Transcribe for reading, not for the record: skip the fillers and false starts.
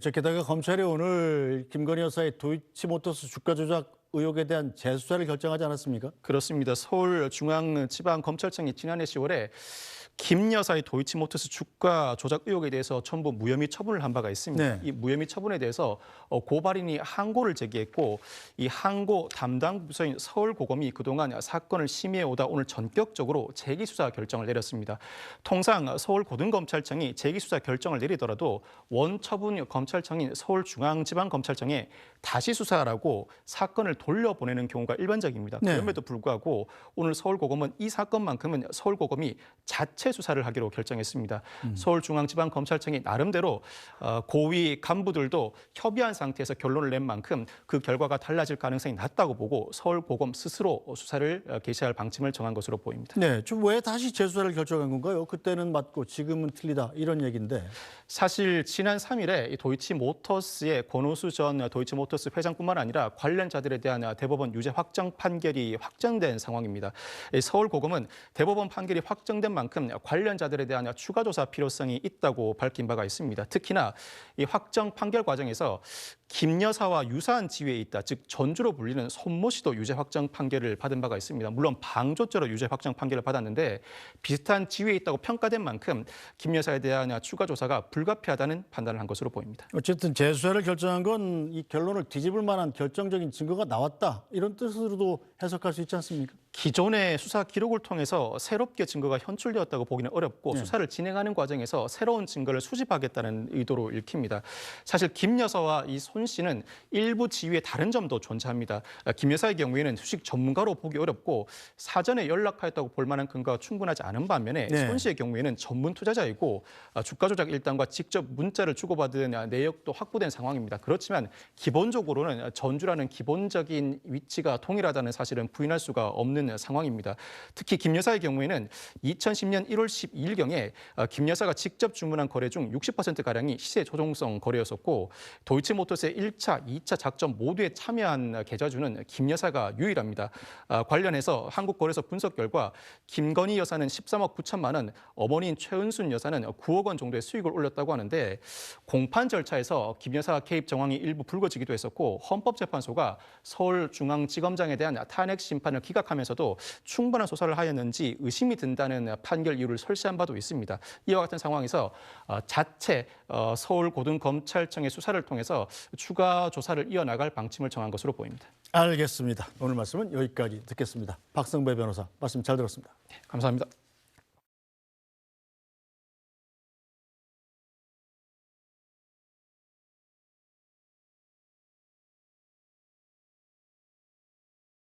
게다가 검찰이 오늘 김건희 여사의 도이치모터스 주가 조작 의혹에 대한 재수사를 결정하지 않았습니까? 그렇습니다. 서울중앙지방검찰청이 지난해 10월에 김 여사의 도이치모터스 주가 조작 의혹에 대해서 전부 무혐의 처분을 한 바가 있습니다. 네. 이 무혐의 처분에 대해서 고발인이 항고를 제기했고 이 항고 담당 부서인 서울고검이 그동안 사건을 심의해 오다 오늘 전격적으로 재기수사 결정을 내렸습니다. 통상 서울고등검찰청이 재기수사 결정을 내리더라도 원처분 검찰청인 서울중앙지방검찰청에 다시 수사하라고 사건을 돌려보내는 경우가 일반적입니다. 네. 그럼에도 불구하고 오늘 서울고검은 이 사건만큼은 서울고검이 자체 수사를 하기로 결정했습니다. 서울중앙지방검찰청이 나름대로 고위 간부들도 협의한 상태에서 결론을 낸 만큼 그 결과가 달라질 가능성이 낮다고 보고 서울고검 스스로 수사를 개시할 방침을 정한 것으로 보입니다. 네, 좀 왜 다시 재수사를 결정한 건가요? 그때는 맞고 지금은 틀리다 이런 얘기인데. 사실 지난 3일에 이 도이치모터스의 권오수 전 도이치모터스 회장뿐만 아니라 관련자들에 대한 대법원 유죄 확정 판결이 확정된 상황입니다. 서울고검은 대법원 판결이 확정된 만큼 관련자들에 대한 추가 조사 필요성이 있다고 밝힌 바가 있습니다. 특히나 이 확정 판결 과정에서 김 여사와 유사한 지위에 있다, 즉 전주로 불리는 손모 씨도 유죄 확정 판결을 받은 바가 있습니다. 물론 방조죄로 유죄 확정 판결을 받았는데 비슷한 지위에 있다고 평가된 만큼 김 여사에 대한 추가 조사가 불가피하다는 판단을 한 것으로 보입니다. 어쨌든 재수사를 결정한 건 이 결론을 뒤집을 만한 결정적인 증거가 나왔다 이런 뜻으로도 해석할 수 있지 않습니까? 기존의 수사 기록을 통해서 새롭게 증거가 현출되었다고 보기는 어렵고 네. 수사를 진행하는 과정에서 새로운 증거를 수집하겠다는 의도로 읽힙니다. 사실 김 여사와 이 손 씨는 일부 지위의 다른 점도 존재합니다. 김 여사의 경우에는 수식 전문가로 보기 어렵고 사전에 연락하였다고 볼 만한 근거가 충분하지 않은 반면에 네. 손 씨의 경우에는 전문 투자자이고 주가 조작 일당과 직접 문자를 주고받은 내역도 확보된 상황입니다. 그렇지만 기본적으로는 전주라는 기본적인 위치가 동일하다는 사실은 부인할 수가 없는 상황입니다. 특히 김 여사의 경우에는 2010년 1월 12일경에 김 여사가 직접 주문한 거래 중 60%가량이 시세 조종성 거래였었고 도이치모터스의 1차, 2차 작전 모두에 참여한 계좌주는 김 여사가 유일합니다. 관련해서 한국거래소 분석 결과 김건희 여사는 13억 9천만 원, 어머니인 최은순 여사는 9억 원 정도의 수익을 올렸다고 하는데 공판 절차에서 김 여사 개입 정황이 일부 불거지기도 했었고 헌법재판소가 서울중앙지검장에 대한 탄핵 심판을 기각하면서도 충분한 조사를 하였는지 의심이 든다는 판결 이유를 설시한 바도 있습니다. 이와 같은 상황에서 자체 서울고등검찰청의 수사를 통해서 추가 조사를 이어나갈 방침을 정한 것으로 보입니다. 알겠습니다. 오늘 말씀은 여기까지 듣겠습니다. 박성배 변호사 말씀 잘 들었습니다. 감사합니다.